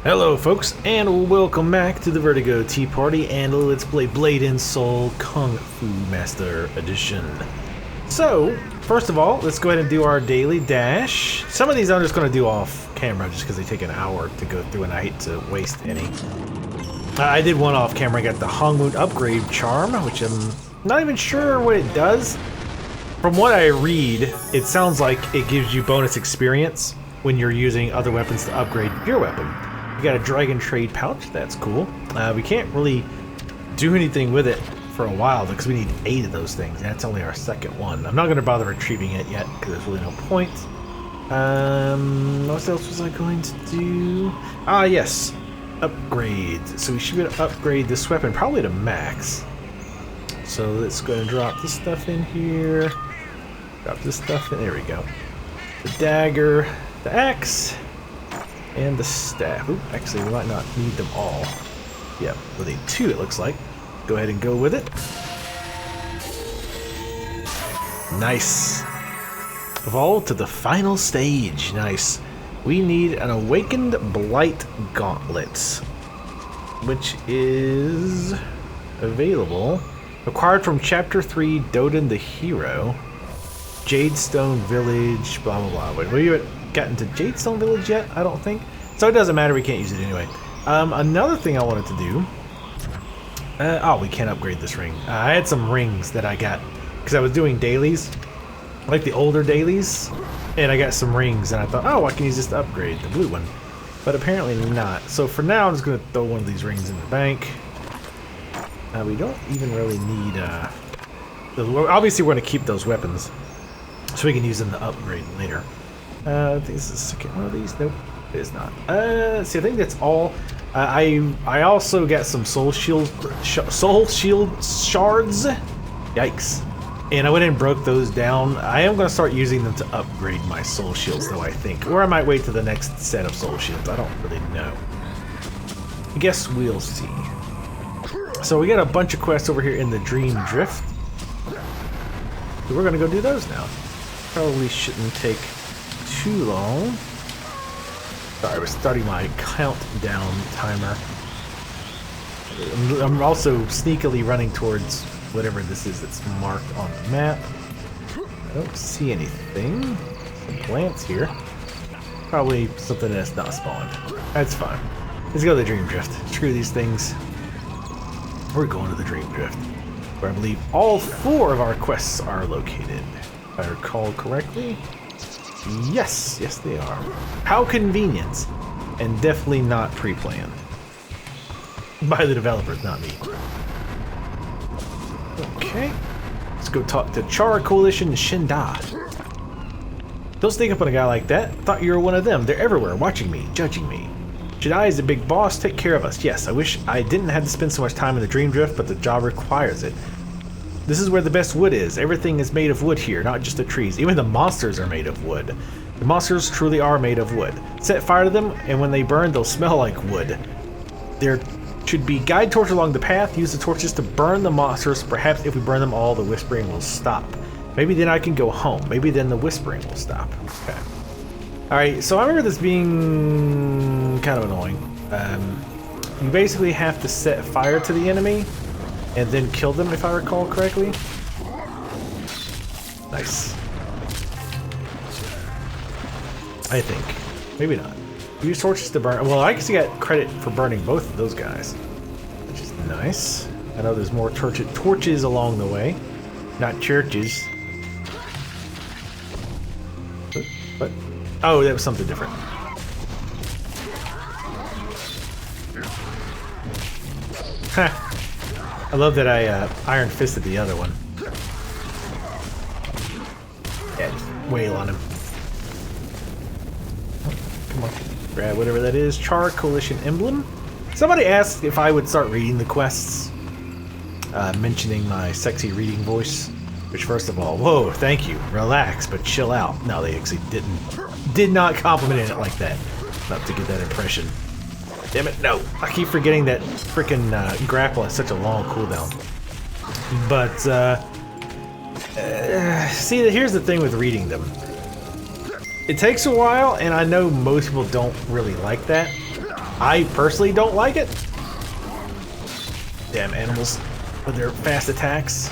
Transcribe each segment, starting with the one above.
Hello folks, and welcome back to the Vertigo Tea Party and Let's Play Blade and Soul Kung Fu Master Edition. So, first of all, let's go ahead and do our daily dash. Some of these I'm just going to do off camera just because they take an hour to go through and I hate to waste any. I did one off camera. I got the Hongmoon Upgrade Charm, which I'm not even sure what it does. From what I read, it sounds like it gives you bonus experience when you're using other weapons to upgrade your weapon. We got a Dragon Trade Pouch, that's cool. We can't really do anything with it for a while because we need 8 of those things. That's only our second one. I'm not going to bother retrieving it yet because there's really no point. What else was I going to do? Ah, yes. Upgrades. So we should be able to upgrade this weapon probably to max. So let's go ahead and drop this stuff in here. Drop this stuff in. There we go. The dagger, the axe, and the staff. Ooh, actually, we might not need them all. Yep, we'll need 2, it looks like. Go ahead and go with it. Nice. Evolve to the final stage. Nice. We need an Awakened Blight Gauntlet, which is available. Acquired from Chapter 3, Doden the Hero. Jadestone Village, blah blah blah. Wait, we haven't gotten to Jadestone Village yet? I don't think. So it doesn't matter, we can't use it anyway. Another thing I wanted to do... oh, we can't upgrade this ring. I had some rings that I got because I was doing dailies, like the older dailies, and I got some rings and I thought, oh, I can use this to upgrade the blue one. But apparently not. So for now, I'm just going to throw one of these rings in the bank. We don't even really need... obviously, we're going to keep those weapons so we can use them to upgrade later. I think this is the second one of these. Nope, it is not. See, I think that's all. I also got some soul shield shards. Yikes! And I went and broke those down. I am going to start using them to upgrade my soul shields, though, I think, or I might wait to the next set of soul shields. I don't really know. I guess we'll see. So we got a bunch of quests over here in the Dream Drift. So we're going to go do those now. Probably shouldn't take too long. Sorry, we're starting my countdown timer. I'm also sneakily running towards whatever this is that's marked on the map. I don't see anything. Some plants here. Probably something that's not spawned. That's fine. Let's go to the Dream Drift. Screw these things. We're going to the Dream Drift, where I believe all 4 of our quests are located. If I recall correctly. Yes, yes they are. How convenient, and definitely not pre-planned. By the developers, not me. Okay, let's go talk to Char Coalition Shinda. Don't sneak up on a guy like that. Thought you were one of them. They're everywhere, watching me, judging me. Shidai is the big boss, take care of us. Yes, I wish I didn't have to spend so much time in the Dream Drift, but the job requires it. This is where the best wood is. Everything is made of wood here, not just the trees. Even the monsters are made of wood. The monsters truly are made of wood. Set fire to them, and when they burn, they'll smell like wood. There should be guide torches along the path. Use the torches to burn the monsters. Perhaps if we burn them all, the whispering will stop. Maybe then I can go home. Maybe then the whispering will stop. Okay. Alright, so I remember this being kind of annoying. You basically have to set fire to the enemy and then kill them, if I recall correctly. Nice. I think. Maybe not. Use torches to burn. Well, I guess you got credit for burning both of those guys, which is nice. I know there's more torches along the way, not churches. But oh, that was something different. Ha! I love that I Iron Fisted the other one. Yeah, just wail on him. Oh, come on, grab whatever that is. Char Coalition Emblem. Somebody asked if I would start reading the quests, mentioning my sexy reading voice. Which, first of all, whoa, thank you. Relax, but chill out. No, they actually did not compliment it like that. Not to get that impression. Damn it, no. I keep forgetting that frickin' grapple has such a long cooldown. But, see, here's the thing with reading them. It takes a while, and I know most people don't really like that. I personally don't like it. Damn animals with their fast attacks.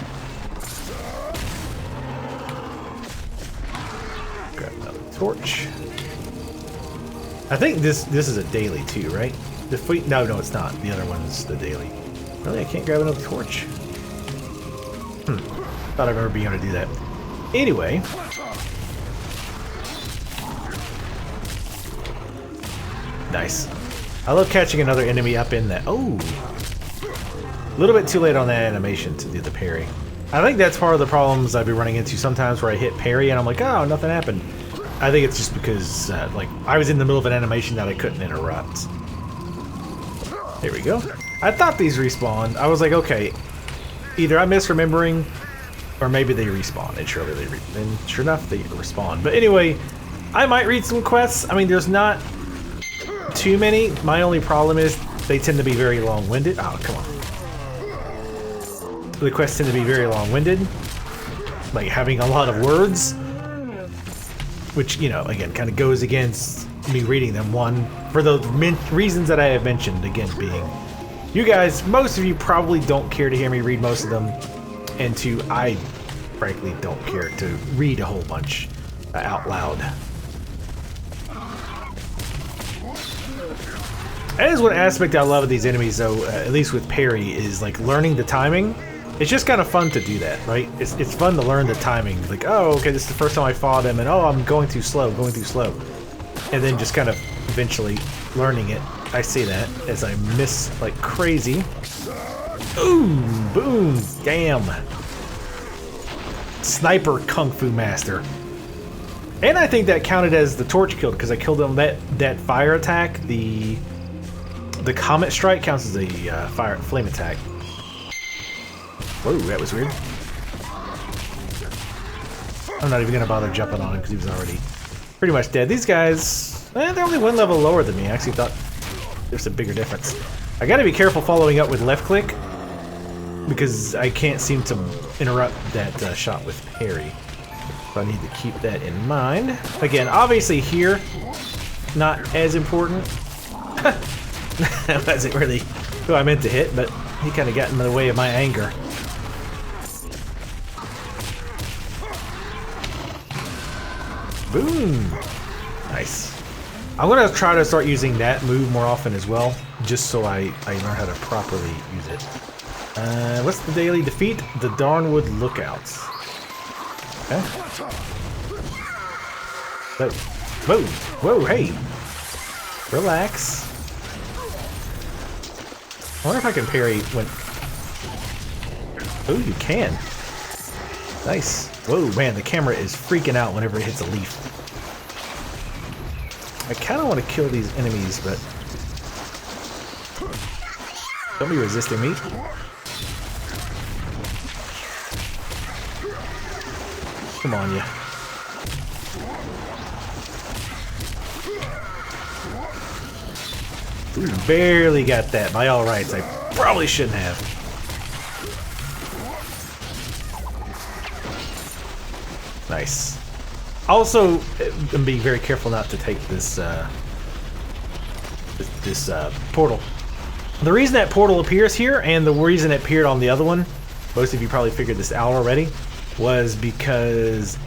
Grab another torch. I think this is a daily too, right? No, it's not. The other one's the daily. Really, I can't grab another torch. Thought I remember being able to do that. Anyway. Nice. I love catching another enemy up in that. Oh! A little bit too late on that animation to do the parry. I think that's part of the problems I've been running into sometimes where I hit parry and I'm like, oh, nothing happened. I think it's just because, like, I was in the middle of an animation that I couldn't interrupt. There we go. I thought these respawned. I was like, okay, either I'm misremembering or maybe they respawn. And surely and sure enough, they respawn. But anyway, I might read some quests. I mean, there's not too many. My only problem is they tend to be very long-winded. Oh, come on. The quests tend to be very long-winded. Like having a lot of words. Which, you know, again, kind of goes against me reading them. One, for those reasons that I have mentioned, again, being you guys, most of you probably don't care to hear me read most of them. And two, I frankly don't care to read a whole bunch out loud. That is one aspect I love of these enemies, though, at least with parry, is like learning the timing. It's just kind of fun to do that, right? It's fun to learn the timing. Like, oh, okay, this is the first time I fought him, and oh, I'm going too slow. And then just kind of eventually learning it. I say that as I miss like crazy. Boom, boom, damn. Sniper Kung Fu Master. And I think that counted as the torch killed, because I killed him that fire attack. The Comet Strike counts as a flame attack. Whoa, that was weird. I'm not even gonna bother jumping on him because he was already pretty much dead. These guys, they're only one level lower than me. I actually thought there's a bigger difference. I gotta be careful following up with left click because I can't seem to interrupt that shot with parry. So I need to keep that in mind. Again, obviously here, not as important. That wasn't really who I meant to hit, but he kind of got in the way of my anger. Boom! Nice. I'm gonna try to start using that move more often as well, just so I learn how to properly use it. What's the daily defeat? The Darnwood Lookouts. Okay. Whoa! Whoa! Hey! Relax. I wonder if I can parry when... Oh, you can. Nice. Whoa, man, the camera is freaking out whenever it hits a leaf. I kind of want to kill these enemies, but... Don't be resisting me. Come on, ya. Ooh, barely got that. By all rights, I probably shouldn't have. Nice. Also, I'm being very careful not to take this portal. The reason that portal appears here, and the reason it appeared on the other one, most of you probably figured this out already, was because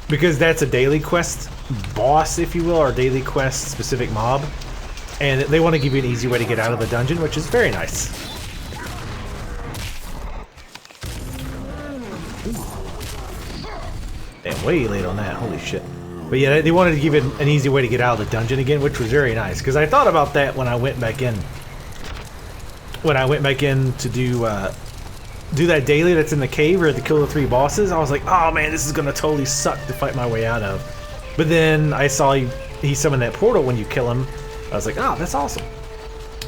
because that's a daily quest boss, if you will, or daily quest specific mob, and they want to give you an easy way to get out of the dungeon, which is very nice. And way late on that, holy shit. But yeah, they wanted to give it an easy way to get out of the dungeon again, which was very nice, because I thought about that when I went back in. When I went back in to do that daily that's in the cave or to kill the 3 bosses, I was like, oh man, this is gonna totally suck to fight my way out of. But then I saw he summoned that portal when you kill him. I was like, oh, that's awesome.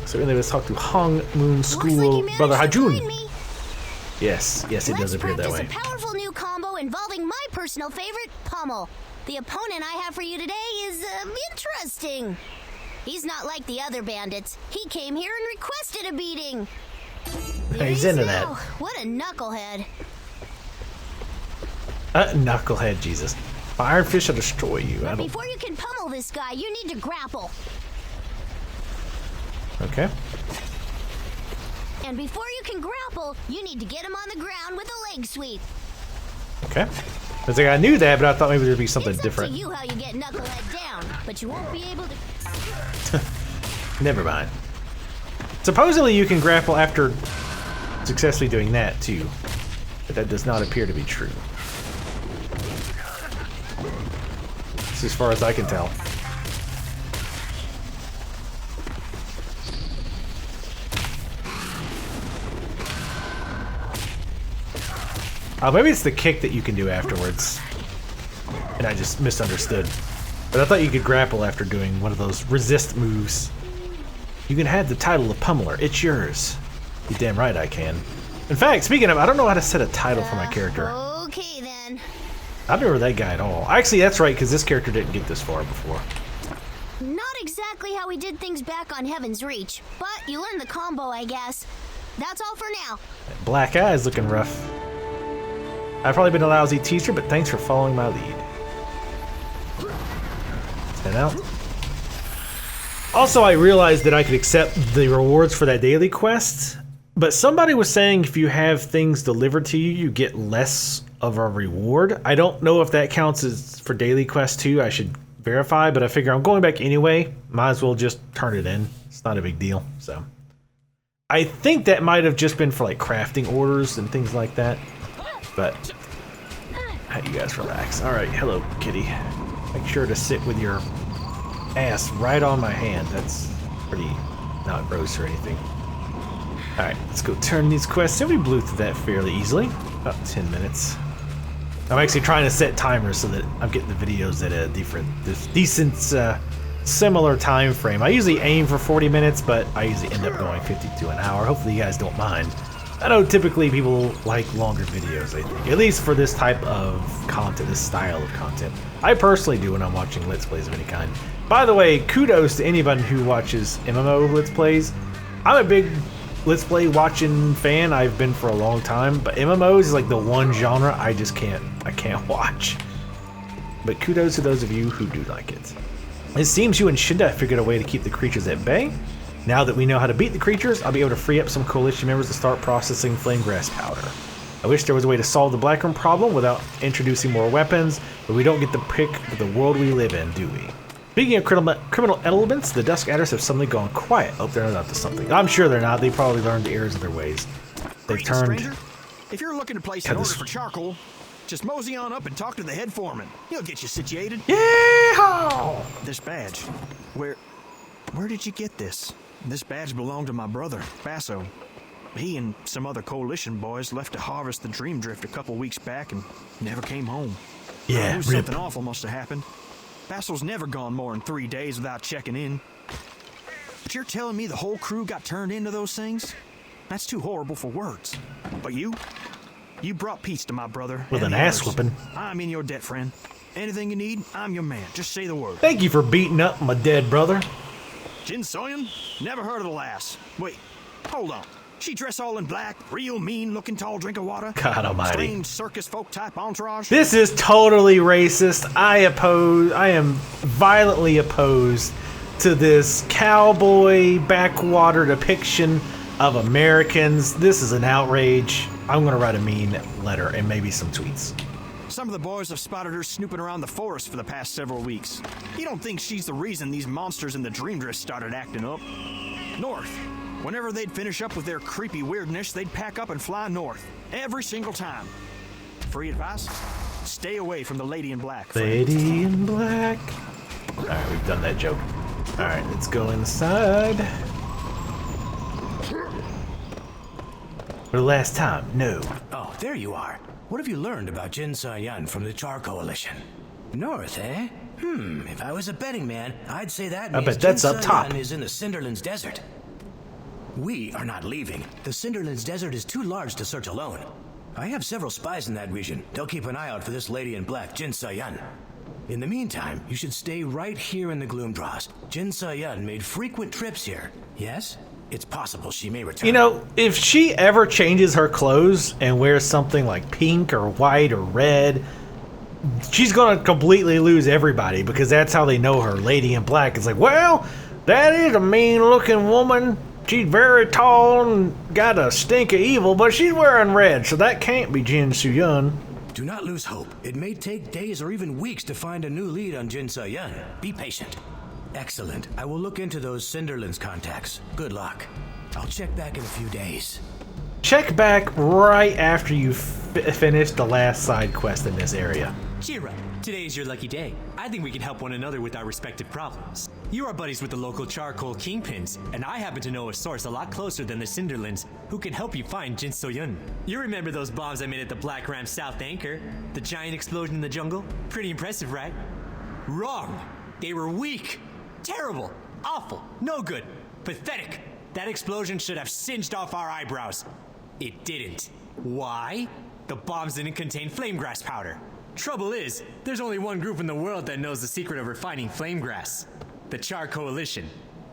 So anyway, let's talk to Hong Moon School Brother Hajun. Yes, it does appear that way. A powerful new combo involving my personal favorite, Pummel. The opponent I have for you today is interesting. He's not like the other bandits. He came here and requested a beating. He's into that. What a knucklehead. Knucklehead, Jesus. Ironfish will destroy you. But before you can pummel this guy, you need to grapple. Okay. And before you can grapple, you need to get him on the ground with a leg sweep. Okay. I was like, I knew that, but I thought maybe there'd be something different. It's up to you how you get Knucklehead down, but you won't be able to... Never mind. Supposedly you can grapple after successfully doing that, too. But that does not appear to be true. That's as far as I can tell. Oh, maybe it's the kick that you can do afterwards. And I just misunderstood. But I thought you could grapple after doing one of those resist moves. You can have the title of Pummeler. It's yours. You're damn right I can. In fact, speaking of, I don't know how to set a title for my character. Okay, then. I don't remember that guy at all. Actually, that's right, because this character didn't get this far before. Not exactly how we did things back on Heaven's Reach, but you learned the combo, I guess. That's all for now. That black eye is looking rough. I've probably been a lousy teacher, but thanks for following my lead. Head out. Also, I realized that I could accept the rewards for that daily quest, but somebody was saying if you have things delivered to you, you get less of a reward. I don't know if that counts as for daily quest too. I should verify, but I figure I'm going back anyway. Might as well just turn it in. It's not a big deal. So I think that might have just been for like crafting orders and things like that. But how you guys relax. All right, hello, kitty. Make sure to sit with your ass right on my hand. That's pretty not gross or anything. All right, let's go turn these quests. We blew through that fairly easily. About 10 minutes. I'm actually trying to set timers so that I'm getting the videos at a decent, similar time frame. I usually aim for 40 minutes, but I usually end up going 50 to an hour. Hopefully you guys don't mind. I know typically people like longer videos, I think. At least for this type of content, this style of content. I personally do when I'm watching Let's Plays of any kind. By the way, kudos to anybody who watches MMO Let's Plays. I'm a big Let's Play watching fan. I've been for a long time. But MMOs is like the one genre I can't watch. But kudos to those of you who do like it. It seems you and Shinda figured a way to keep the creatures at bay. Now that we know how to beat the creatures, I'll be able to free up some coalition members to start processing flame grass powder. I wish there was a way to solve the black room problem without introducing more weapons, but we don't get the pick of the world we live in, do we? Speaking of criminal elements, the Dusk Adders have suddenly gone quiet. Hope they're not up to something. I'm sure they're not. They probably learned the errors of their ways. They've turned... Stranger. If you're looking to place an order for charcoal, just mosey on up and talk to the head foreman. He'll get you situated. Yeehaw! This badge, where did you get this? This badge belonged to my brother, Basso. He and some other coalition boys left to harvest the Dream Drift a couple weeks back and never came home. Yeah, I knew rip. something awful must have happened. Basso's never gone more than 3 days without checking in. But you're telling me the whole crew got turned into those things? That's too horrible for words. But you brought peace to my brother. With and an the ass others. whooping. I'm in your debt, friend. Anything you need, I'm your man. Just say the word. Thank you for beating up my dead brother. Jin Soyan? Never heard of the lass. Wait, hold on. She dress all in black, real mean looking tall drink of water. God almighty. Strange circus folk type entourage. This is totally racist. I am violently opposed to this cowboy backwater depiction of Americans. This is an outrage. I'm gonna write a mean letter and maybe some tweets. Some of the boys have spotted her snooping around the forest for the past several weeks. You don't think she's the reason these monsters in the Dream Drift started acting up? North. Whenever they'd finish up with their creepy weirdness, they'd pack up and fly north. Every single time. Free advice? Stay away from the Lady in Black. Friend. Lady in Black. Alright, we've done that joke. Alright, let's go inside. For the last time, no. Oh, there you are. What have you learned about Jin Soyan from the Char Coalition? North, eh? If I was a betting man, I'd say that means bet that's Jin up top. Soyan is in the Cinderlands Desert. We are not leaving. The Cinderlands Desert is too large to search alone. I have several spies in that region. They'll keep an eye out for this lady in black, Jin Soyan. In the meantime, you should stay right here in the Gloomdraws. Jin Soyan made frequent trips here. Yes? It's possible she may return. You know, if she ever changes her clothes and wears something like pink or white or red, she's gonna completely lose everybody because that's how they know her. Lady in Black is like, well, that is a mean-looking woman. She's very tall and got a stink of evil, but she's wearing red, so that can't be Jin Soyan. Do not lose hope. It may take days or even weeks to find a new lead on Jin Soyan. Be patient. Excellent. I will look into those Cinderlands contacts. Good luck. I'll check back in a few days. Check back right after you finish the last side quest in this area. Cheer up. Today is your lucky day. I think we can help one another with our respective problems. You are buddies with the local charcoal kingpins, and I happen to know a source a lot closer than the Cinderlands who can help you find Jin Soyan. You remember those bombs I made at the Black Ram South Anchor? The giant explosion in the jungle? Pretty impressive, right? Wrong. They were weak. Terrible. Awful. No good. Pathetic. That explosion should have singed off our eyebrows. It didn't. Why? The bombs didn't contain flame grass powder. Trouble is, there's only one group in the world that knows the secret of refining flame grass. The Char Coalition.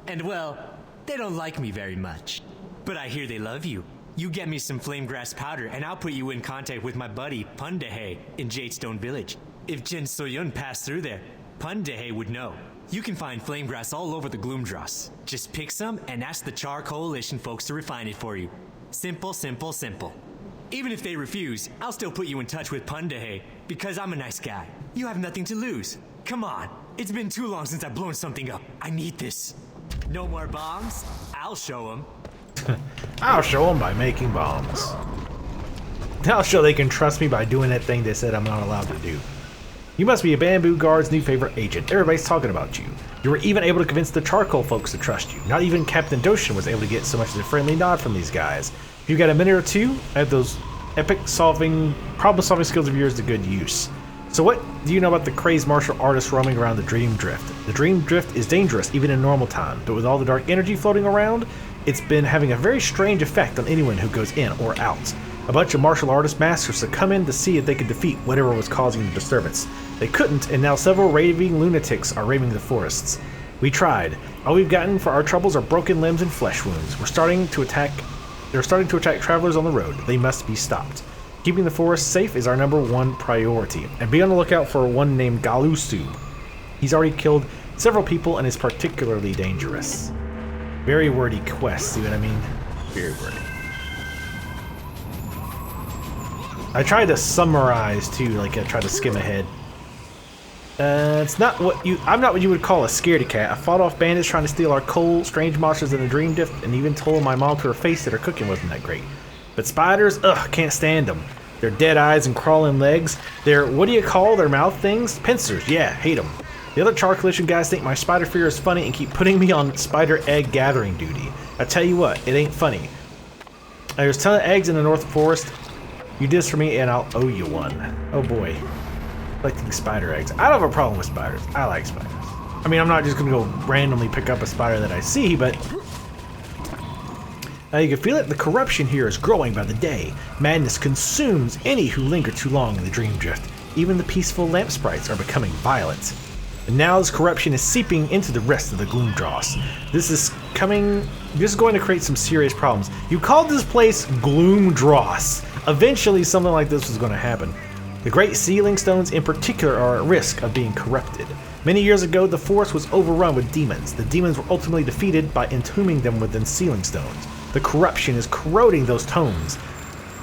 And well, they don't like me very much. But I hear they love you. You get me some flame grass powder and I'll put you in contact with my buddy Pundahe in Jadestone Village. If Jin Soyan passed through there, Pundahe would know. You can find flame grass all over the Gloomdross. Just pick some and ask the Char Coalition folks to refine it for you. Simple, simple, simple. Even if they refuse, I'll still put you in touch with Pundahe, because I'm a nice guy. You have nothing to lose. Come on, it's been too long since I've blown something up. I need this. No more bombs? I'll show them. I'll show them by making bombs. I'll show they can trust me by doing that thing they said I'm not allowed to do. You must be a Bamboo Guard's new favorite agent. Everybody's talking about you. You were even able to convince the charcoal folks to trust you. Not even Captain Doshin was able to get so much as a friendly nod from these guys. If you got a minute or two, I have those epic problem-solving skills of yours to good use. So what do you know about the crazed martial artist roaming around the Dream Drift? The Dream Drift is dangerous even in normal time, but with all the dark energy floating around, it's been having a very strange effect on anyone who goes in or out. A bunch of martial artist masters to come in to see if they could defeat whatever was causing the disturbance. They couldn't, and now several raving lunatics are raving the forests. We tried. All we've gotten for our troubles are broken limbs and flesh wounds. They're starting to attack travelers on the road. They must be stopped. Keeping the forest safe is our #1 priority, and be on the lookout for one named Galusu. He's already killed several people and is particularly dangerous. Very wordy quest, see what I mean? Very wordy. I tried to summarize too, like I tried to skim ahead. I'm not what you would call a scaredy cat. I fought off bandits trying to steal our coal, strange monsters in the Dream Drift, and even told my mom to her face that her cooking wasn't that great. But spiders, ugh, can't stand them. Their dead eyes and crawling legs. Their, what do you call their mouth things? Pincers, yeah, hate them. The other Char Coalition guys think my spider fear is funny and keep putting me on spider egg gathering duty. I tell you what, it ain't funny. There's a ton of eggs in the North Forest. You did this for me and I'll owe you one. Oh boy. Collecting spider eggs. I don't have a problem with spiders. I like spiders. I mean, I'm not just going to go randomly pick up a spider that I see, but you can feel it. The corruption here is growing by the day. Madness consumes any who linger too long in the Dream Drift. Even the peaceful lamp sprites are becoming violent. And now this corruption is seeping into the rest of the Gloomdross. This is going to create some serious problems. You called this place Gloomdross. Eventually something like this was going to happen. The great sealing stones in particular are at risk of being corrupted. Many years ago, the forest was overrun with demons. The demons were ultimately defeated by entombing them within sealing stones. The corruption is corroding those tones.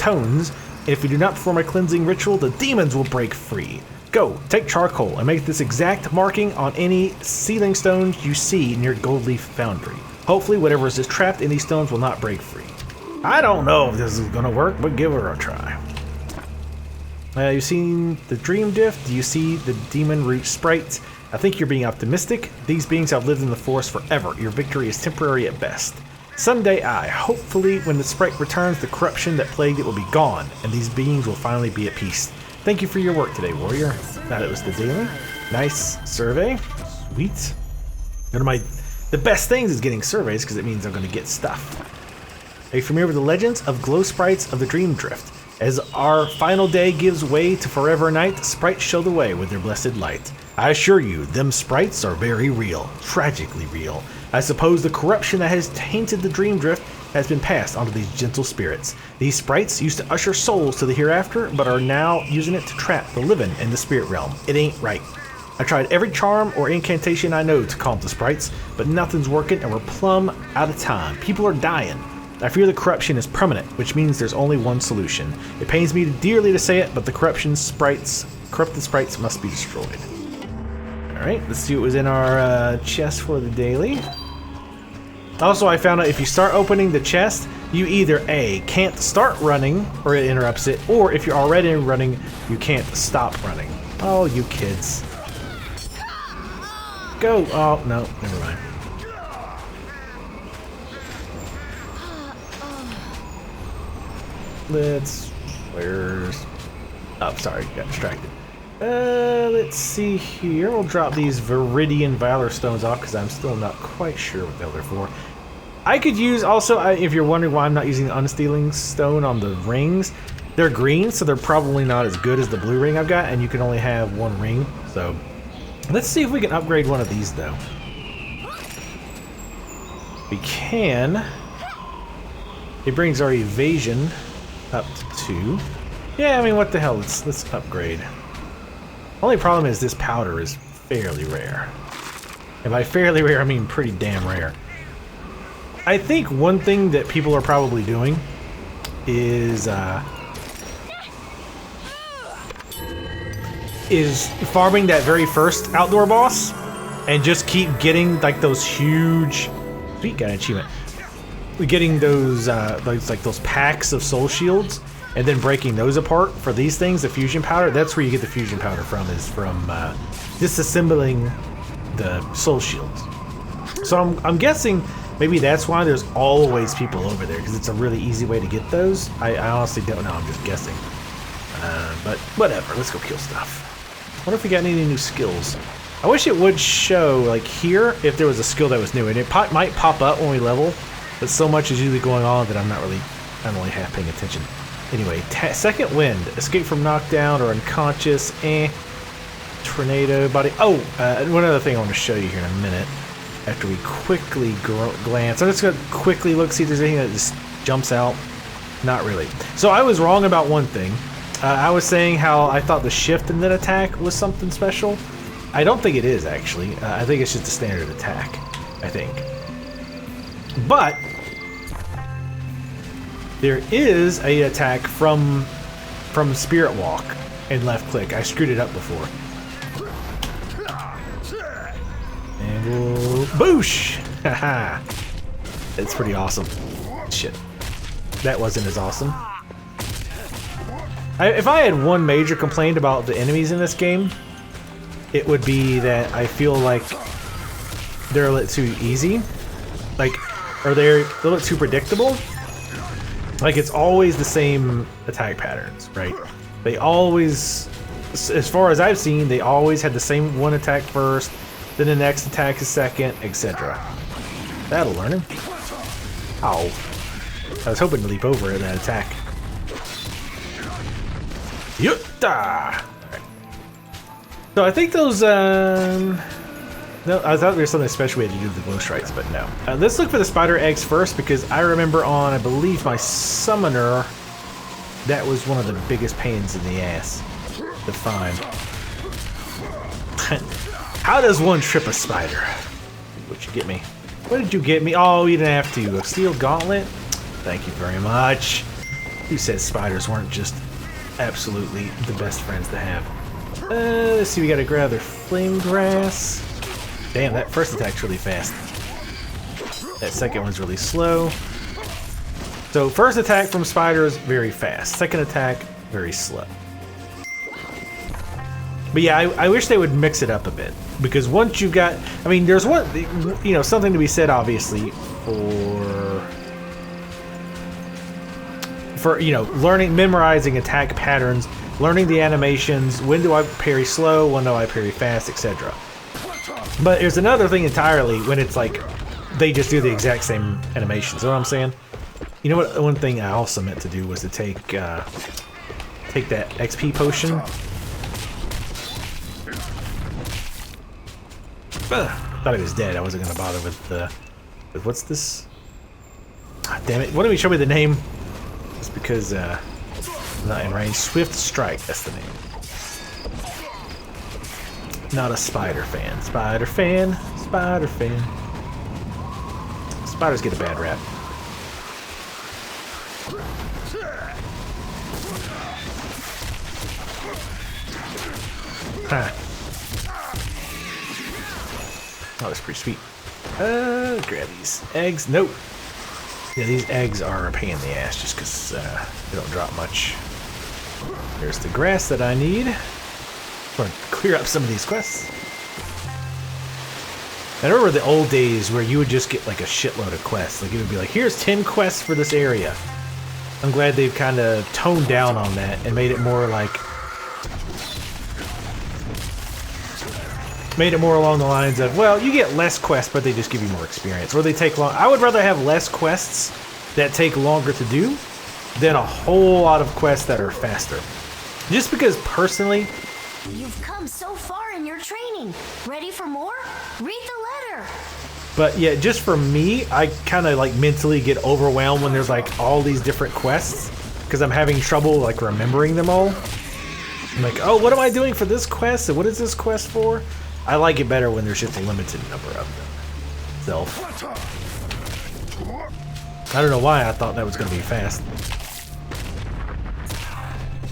And if we do not perform a cleansing ritual, the demons will break free. Go, take charcoal and make this exact marking on any sealing stones you see near Goldleaf Foundry. Hopefully whatever is trapped in these stones will not break free. I don't know if this is going to work, but give her a try. You've seen the Dream Drift. Do you see the demon root sprites? I think you're being optimistic. These beings have lived in the forest forever. Your victory is temporary at best. Someday hopefully when the sprite returns, the corruption that plagued it will be gone, and these beings will finally be at peace. Thank you for your work today, warrior. That was the daily. Nice survey. Sweet. One of the best things is getting surveys because it means I'm going to get stuff. Are you familiar with the legends of glow sprites of the Dream Drift? As our final day gives way to forever night, sprites show the way with their blessed light. I assure you, them sprites are very real, tragically real. I suppose the corruption that has tainted the Dream Drift has been passed onto these gentle spirits. These sprites used to usher souls to the hereafter, but are now using it to trap the living in the spirit realm. It ain't right. I tried every charm or incantation I know to calm the sprites, but nothing's working and we're plumb out of time. People are dying. I fear the corruption is permanent, which means there's only one solution. It pains me dearly to say it, but the corrupted sprites must be destroyed. Alright, let's see what was in our chest for the daily. Also, I found out if you start opening the chest, you either A, can't start running, or it interrupts it, or if you're already running, you can't stop running. Oh, you kids. Go! Oh, no, never mind. Where's... Oh, sorry, got distracted. Let's see here. We'll drop these Viridian Valor Stones off because I'm still not quite sure what the hell they're for. I could use also, if you're wondering why I'm not using the Unstealing Stone on the rings, they're green, so they're probably not as good as the blue ring I've got, and you can only have one ring. So let's see if we can upgrade one of these though. We can. It brings our evasion up to 2. Yeah, I mean, what the hell? Let's upgrade. Only problem is this powder is fairly rare. And by fairly rare, I mean pretty damn rare. I think one thing that people are probably doing is farming that very first outdoor boss and just keep getting like those huge... Sweet, got an achievement. Getting those like those packs of soul shields and then breaking those apart for these things, the fusion powder. That's where you get the fusion powder from, is from disassembling the soul shields. So I'm guessing maybe that's why there's always people over there, because it's a really easy way to get those. I honestly don't know, I'm just guessing. But whatever, let's go kill stuff. I wonder if we got any new skills. I wish it would show, like here, if there was a skill that was new. And it might pop up when we level, but so much is usually going on that I'm not really half paying attention. Anyway, second wind, escape from knockdown or unconscious, tornado body. Oh, one other thing I want to show you here in a minute. After we quickly glance, I'm just gonna quickly look, see if there's anything that just jumps out. Not really. So I was wrong about one thing. I was saying how I thought the shift and then attack was something special. I don't think it is, actually. I think it's just a standard attack, I think. But there is a attack from Spirit Walk and left click. I screwed it up before. And we'll... Boosh! Haha! It's pretty awesome. Shit. That wasn't as awesome. If I had one major complaint about the enemies in this game, it would be that I feel like they're a little too easy. Like, or they're a little too predictable. Like, it's always the same attack patterns, right? They always, as far as I've seen, they always had the same one attack first, then the next attack is second, etc. That'll learn him. Ow. I was hoping to leap over it, that attack. Yutta! So I think those, no, I thought there was something special we had to do with the glow strikes, but no. Let's look for the spider eggs first, because I remember on, I believe, my summoner, that was one of the biggest pains in the ass to find. How does one trip a spider? What'd you get me? What did you get me? Oh, you didn't have to. A steel gauntlet? Thank you very much. Who said spiders weren't just absolutely the best friends to have? Let's see, we gotta grab their flame grass. Damn, that first attack's really fast. That second one's really slow. So first attack from spiders, very fast. Second attack, very slow. But yeah, I wish they would mix it up a bit. Because once you've got, I mean, there's one, you know, something to be said, obviously, for you know, learning, memorizing attack patterns, learning the animations, when do I parry slow, when do I parry fast, etc. But there's another thing entirely when it's like, they just do the exact same animations, you know what I'm saying? You know what, one thing I also meant to do was to take that XP potion. Thought he was dead. I wasn't gonna bother with what's this? Damn it. Why don't you show me the name? Just because, not in range. Swift Strike, that's the name. Not a spider fan. Spider fan. Spider fan. Spiders get a bad rap. Huh. Oh, that's pretty sweet. Grab these eggs. Nope. Yeah, these eggs are a pain in the ass just because they don't drop much. There's the grass that I need. I'm going to clear up some of these quests. I remember the old days where you would just get like a shitload of quests. Like it would be like, here's 10 quests for this area. I'm glad they've kind of toned down on that and made it more like... Made it more along the lines of, well, you get less quests, but they just give you more experience. Or they take long... I would rather have less quests that take longer to do than a whole lot of quests that are faster. Just because, personally... You've come so far in your training. Ready for more? Read the letter. But yeah, just for me, I kind of like mentally get overwhelmed when there's like all these different quests. Because I'm having trouble like remembering them all. I'm like, oh, what am I doing for this quest? And what is this quest for? I like it better when there's just a limited number of them. I don't know why I thought that was going to be fast.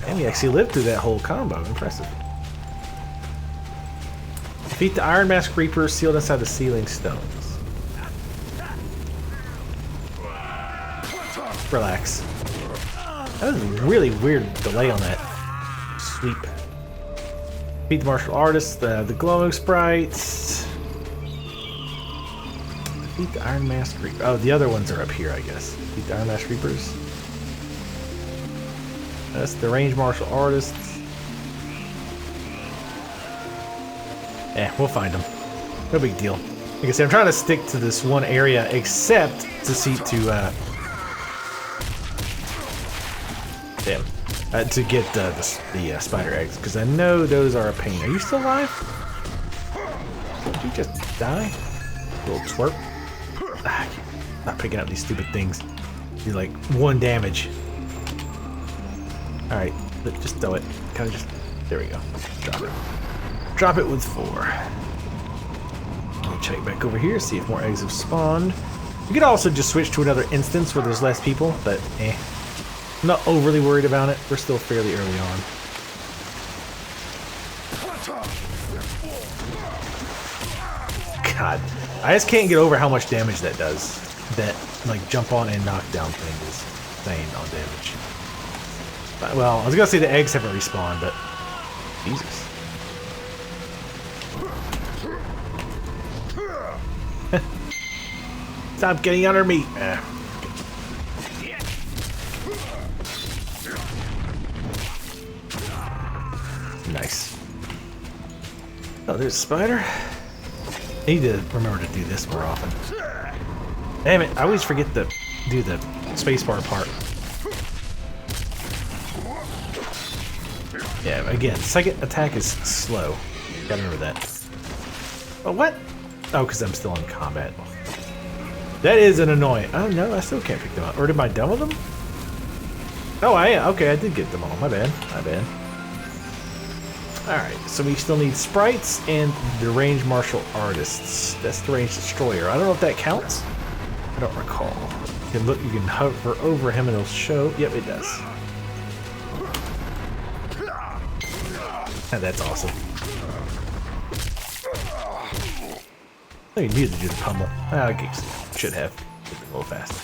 And we actually lived through that whole combo. Impressive. Defeat the Iron Mask Reaper sealed inside the ceiling stones. Relax. That was a really weird delay on that sweep. Beat the martial artist, the glowing sprites. Defeat the Iron Mask Reaper. Oh, the other ones are up here, I guess. Defeat the Iron Mask Reapers. That's the ranged martial artists. We'll find them. No big deal. Like I said, I'm trying to stick to this one area, except to see to to get the spider eggs, because I know those are a pain. Are you still alive? Did you just die? Little twerp. Not picking up these stupid things. Do like 1 damage. All right, just throw it. Kind of just. There we go. Drop it. Drop it with 4. I'll check back over here, see if more eggs have spawned. You could also just switch to another instance where there's less people, but I'm not overly worried about it. We're still fairly early on. God, I just can't get over how much damage that does. That, like, jump on and knock down thing is insane on damage. But, well, I was gonna say the eggs haven't respawned, but Jesus. Stop getting under me. Nice. Oh, there's a spider. I need to remember to do this more often. Damn it, I always forget to do the spacebar part. Yeah, again, second attack is slow. Gotta remember that. Oh, what? Oh, because I'm still in combat. That is an annoying. Oh no, I still can't pick them up. Or am I done with them? Oh, I am. Okay, I did get them all. My bad. My bad. Alright, so we still need sprites and the ranged martial artists. That's the ranged destroyer. I don't know if that counts. I don't recall. You can look, you can hover over him and it'll show. Yep, it does. That's awesome. I needed to do the pummel. I guess should have. Been a little faster.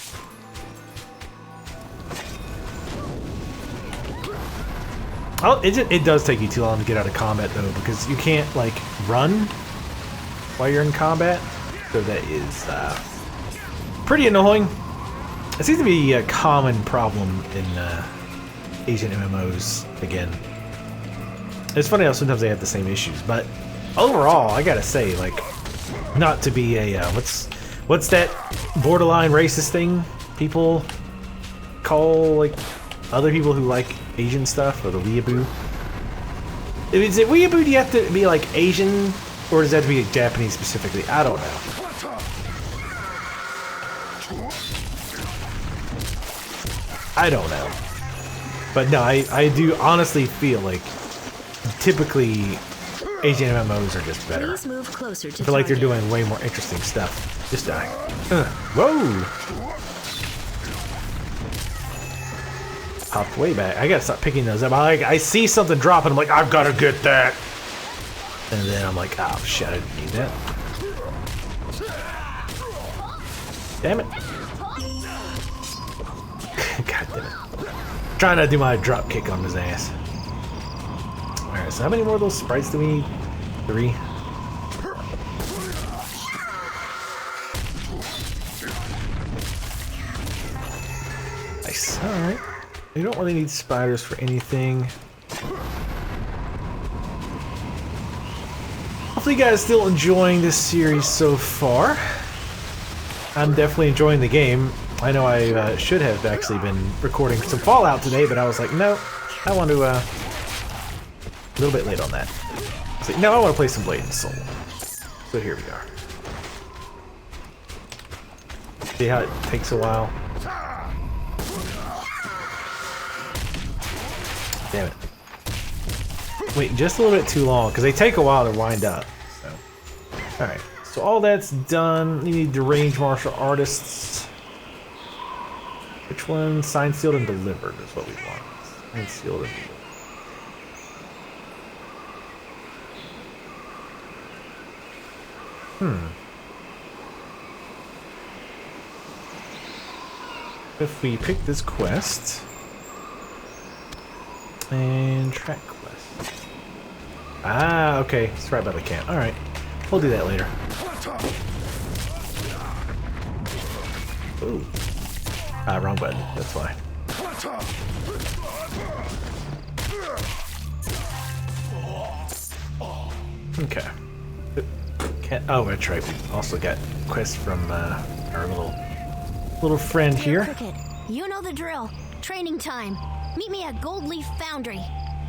Oh, it does take you too long to get out of combat though, because you can't like run while you're in combat. So that is pretty annoying. It seems to be a common problem in Asian MMOs again. It's funny how sometimes they have the same issues, but overall, I gotta say, like, not to be a what's that borderline racist thing people call like other people who like Asian stuff, or the weeaboo? Is it weeaboo? Do you have to be like Asian, or does that have to be Japanese specifically? I don't know. I don't know. But no, I do honestly feel like typically Asian MMOs are just better. Please move closer to I feel like they're target. doing way more interesting stuff. Just die. Whoa! Popped way back. I gotta stop picking those up. I see something drop and I'm like, I've gotta get that. And then I'm like, oh shit, I didn't need that. Damn it. God damn it. Trying to do my drop kick on his ass. Alright, so how many more of those sprites do we need? 3. Nice. Alright. You don't really need spiders for anything. Hopefully you guys are still enjoying this series so far. I'm definitely enjoying the game. I know I should have actually been recording some Fallout today, but I was like, no, I want to, a little bit late on that. I was like, no, I want to play some Blade and Soul. So here we are. See how it takes a while? Damn it. Wait, just a little bit too long, because they take a while to wind up. So. Alright, so all that's done. You need the range martial artists. Which one? Signed, sealed, and delivered is what we want. Signed, sealed, and delivered. If we pick this quest and track quest. Ah, okay. It's right by the camp. Alright. We'll do that later. Ooh. Ah, wrong button. That's why. Okay. Oh, that's right. We also got quests from our little friend here. Cricket, you know the drill. Training time. Meet me at Gold Leaf Foundry.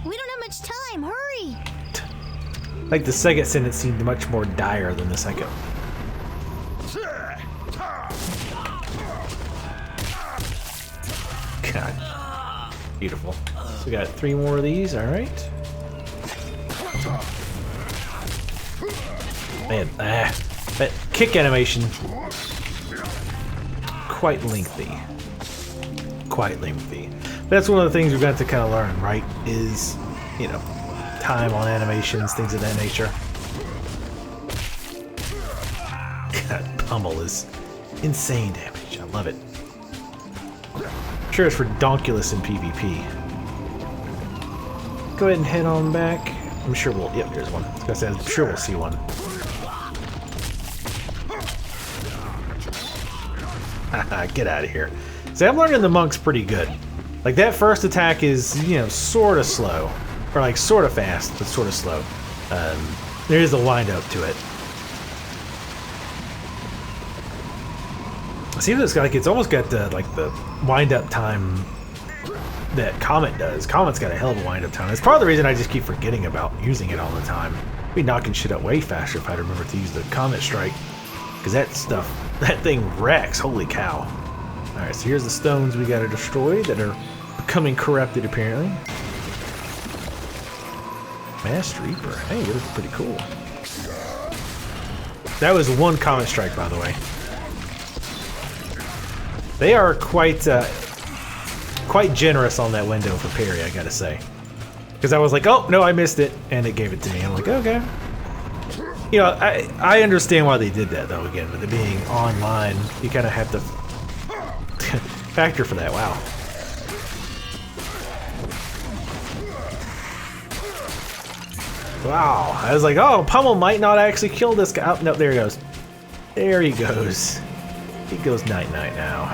We don't have much time. Hurry! Like the second sentence seemed much more dire than the second. God. Beautiful. So we got 3 more of these, alright. Man, that kick animation, quite lengthy. Quite lengthy. That's one of the things we've got to kind of learn, right? Is, you know, time on animations, things of that nature. God, pummel is insane damage. I love it. I'm sure it's redonkulous in PvP. Go ahead and head on back. I'm sure we'll. Yep, there's one. I was gonna say, I'm sure we'll see one. Haha, get out of here. See, I'm learning the monks pretty good. Like, that first attack is, you know, sort of slow. Or, like, sort of fast, but sort of slow. There is a wind up to it. See, this guy, like, it's almost got the, like, the wind up time that Comet does. Comet's got a hell of a wind up time. It's part of the reason I just keep forgetting about using it all the time. I'd be knocking shit up way faster if I remember to use the Comet Strike. Because that stuff, that thing wrecks. Holy cow. Alright, so here's the stones we gotta destroy that are becoming corrupted, apparently. Masked Reaper. Hey, you look pretty cool. That was one Comet Strike, by the way. They are quite generous on that window for parry, I gotta say. Because I was like, oh, no, I missed it. And it gave it to me. I'm like, okay. You know, I understand why they did that, though, again. With it being online, you kind of have to factor for that. Wow. Wow. I was like, oh, Pummel might not actually kill this guy. Oh, no, there he goes. There he goes. He goes night-night now.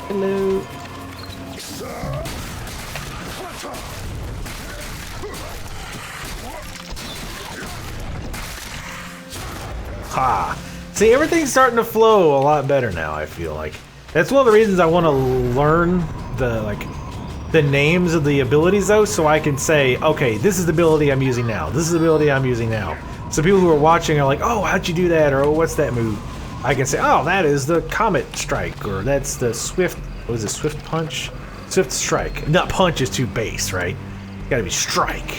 Hello. Ha! See, everything's starting to flow a lot better now, I feel like. That's one of the reasons I want to learn the names of the abilities, though, so I can say, okay, this is the ability I'm using now. This is the ability I'm using now. So people who are watching are like, oh, how'd you do that? Or, oh, what's that move? I can say, oh, that is the Comet Strike, or that's the Swift, what was it, Swift Punch? Swift Strike. Not punch is too base, right? Gotta be strike.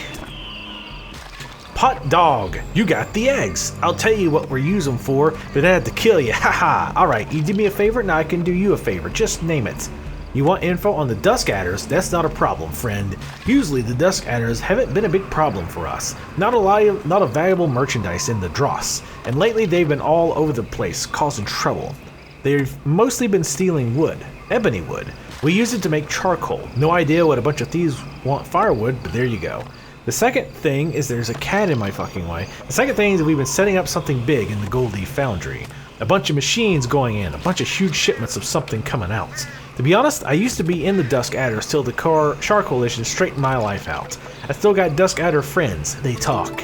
Hot dog, you got the eggs. I'll tell you what we're using for, but I had to kill you. Haha. Alright, you did me a favor, now I can do you a favor. Just name it. You want info on the Dusk Adders? That's not a problem, friend. Usually the Dusk Adders haven't been a big problem for us. Not a valuable merchandise in the dross. And lately they've been all over the place, causing trouble. They've mostly been stealing wood. Ebony wood. We use it to make charcoal. No idea what a bunch of thieves want firewood, but there you go. The second thing is there's a cat in my fucking way. The second thing is that we've been setting up something big in the Gold Leaf Foundry. A bunch of machines going in, a bunch of huge shipments of something coming out. To be honest, I used to be in the Dusk Adders till the Char Coalition straightened my life out. I still got Dusk Adder friends. They talk.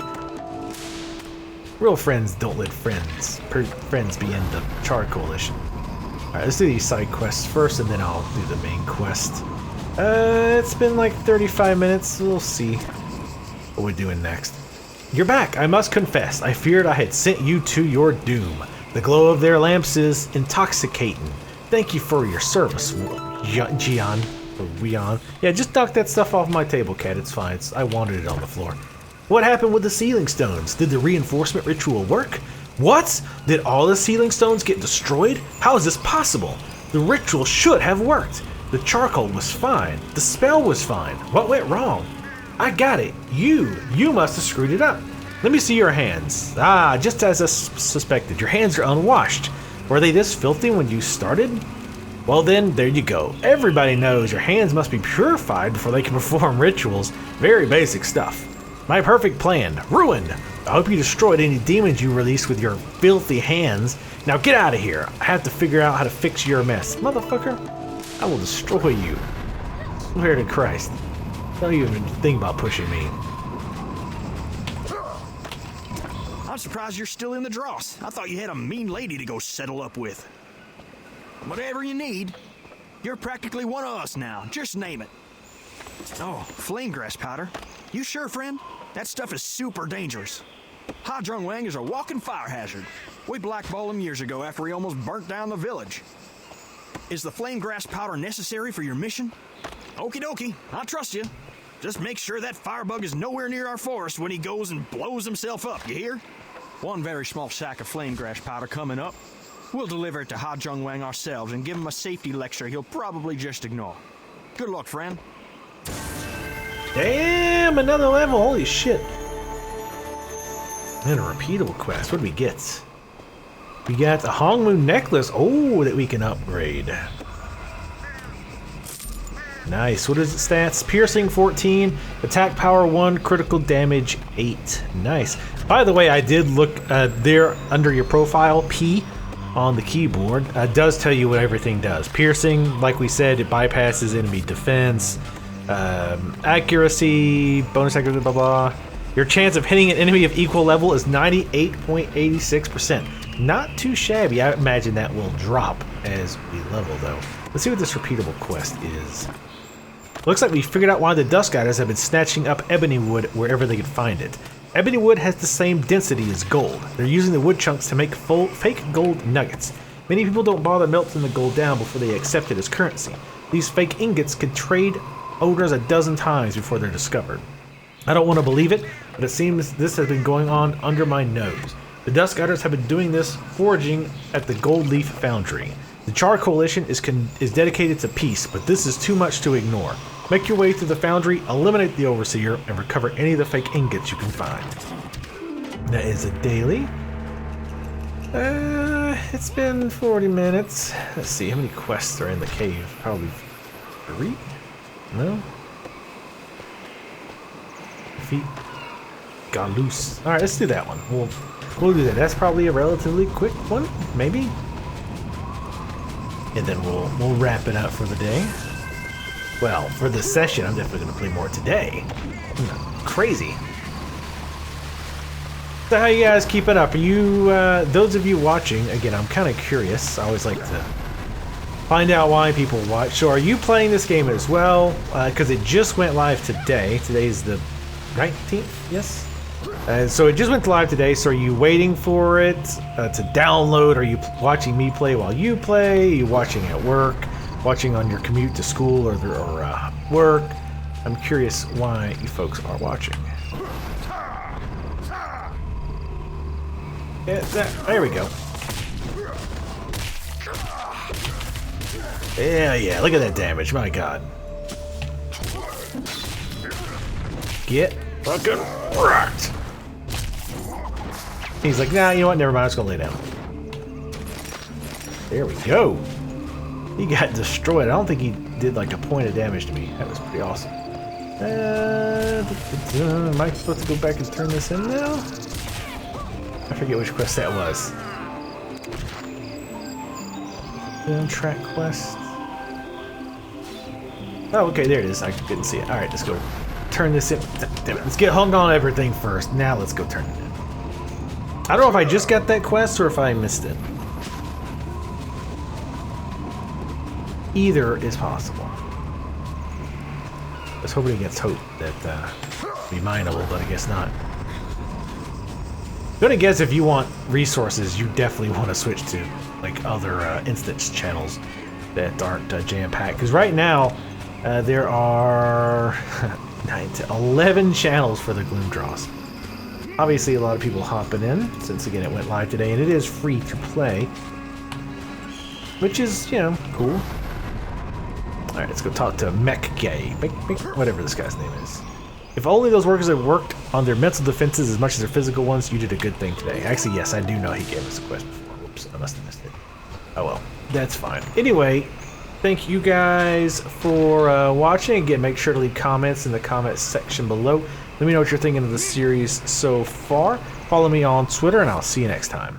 Real friends don't let friends be in the Char Coalition. Alright, let's do these side quests first, and then I'll do the main quest. It's been like 35 minutes. We'll see what we're doing next. You're back. I must confess, I feared I had sent you to your doom. The glow of their lamps is intoxicating. Thank you for your service, Gian. Or Rion. Yeah, just knock that stuff off my table, cat. It's fine. I wanted it on the floor. What happened with the sealing stones? Did the reinforcement ritual work? What? Did all the sealing stones get destroyed? How is this possible? The ritual should have worked. The charcoal was fine. The spell was fine. What went wrong? I got it. You must have screwed it up. Let me see your hands. Ah, just as I suspected, your hands are unwashed. Were they this filthy when you started? Well then, there you go. Everybody knows your hands must be purified before they can perform rituals. Very basic stuff. My perfect plan. Ruined. I hope you destroyed any demons you released with your filthy hands. Now get out of here. I have to figure out how to fix your mess. Motherfucker, I will destroy you. Swear to Christ. Don't even think about pushing me. I'm surprised you're still in the dross. I thought you had a mean lady to go settle up with. Whatever you need. You're practically one of us now. Just name it. Oh, flame grass powder. You sure, friend? That stuff is super dangerous. Ha Jung Wang is a walking fire hazard. We blackballed him years ago after he almost burnt down the village. Is the flame grass powder necessary for your mission? Okie dokie, I trust you. Just make sure that firebug is nowhere near our forest when he goes and blows himself up, you hear? One very small sack of flame grass powder coming up. We'll deliver it to Ha Jung Wang ourselves and give him a safety lecture he'll probably just ignore. Good luck, friend. Damn, another level. Holy shit. And a repeatable quest. What do we get? We got the Hongmu necklace. Oh, that we can upgrade. Nice. What is it stats? Piercing 14, attack power 1, critical damage 8. Nice. By the way, I did look there under your profile, P on the keyboard. Does tell you what everything does. Piercing, like we said, it bypasses enemy defense. Accuracy, bonus accuracy, blah blah. Your chance of hitting an enemy of equal level is 98.86%. Not too shabby. I imagine that will drop as we level though. Let's see what this repeatable quest is. Looks like we figured out why the Dusk Adders have been snatching up ebony wood wherever they could find it. Ebony wood has the same density as gold. They're using the wood chunks to make fake gold nuggets. Many people don't bother melting the gold down before they accept it as currency. These fake ingots could trade owners a dozen times before they're discovered. I don't want to believe it, but it seems this has been going on under my nose. The Dusk Adders have been doing this foraging at the Gold Leaf Foundry. The Char Coalition is dedicated to peace, but this is too much to ignore. Make your way through the Foundry, eliminate the Overseer, and recover any of the fake ingots you can find. That is a daily. It's been 40 minutes. Let's see, how many quests are in the cave? Probably 3? No? Feet got loose. Alright, let's do that one. We'll do that. That's probably a relatively quick one, maybe? And then we'll wrap it up for the day. Well, for this session, I'm definitely going to play more today. Crazy. So how you guys keeping up? Are you, those of you watching, again, I'm kind of curious. I always like to find out why people watch. So are you playing this game as well? Because it just went live today. Today's the 19th, yes? So it just went live today, so are you waiting for it to download? Are you watching me play while you play? Are you watching at work? Watching on your commute to school or work? I'm curious why you folks are watching. Yeah, there we go. Yeah, look at that damage, my god. Get fucking wrecked. He's like, nah, you know what, never mind, I'm just gonna lay down. There we go. He got destroyed. I don't think he did like a point of damage to me. That was pretty awesome. Am I supposed to go back and turn this in now? I forget which quest that was. Track quest. Oh, okay, there it is. I didn't see it. Alright, let's go turn this in. Damn it. Let's get hung on everything first. Now let's go turn it in. I don't know if I just got that quest or if I missed it. Either is possible. I was hoping against hope that be mineable, but I guess not. I'm gonna guess if you want resources, you definitely want to switch to like other instance channels that aren't jam-packed. Because right now, there are 9 to 11 channels for the Gloom Draws. Obviously, a lot of people hopping in, since again it went live today, and it is free to play. Which is, you know, cool. Alright, let's go talk to Mech Gay. Whatever this guy's name is. If only those workers had worked on their mental defenses as much as their physical ones, you did a good thing today. Actually, yes, I do know he gave us a quest before. Whoops, I must have missed it. Oh well, that's fine. Anyway, thank you guys for watching. Again, make sure to leave comments in the comments section below. Let me know what you're thinking of the series so far. Follow me on Twitter, and I'll see you next time.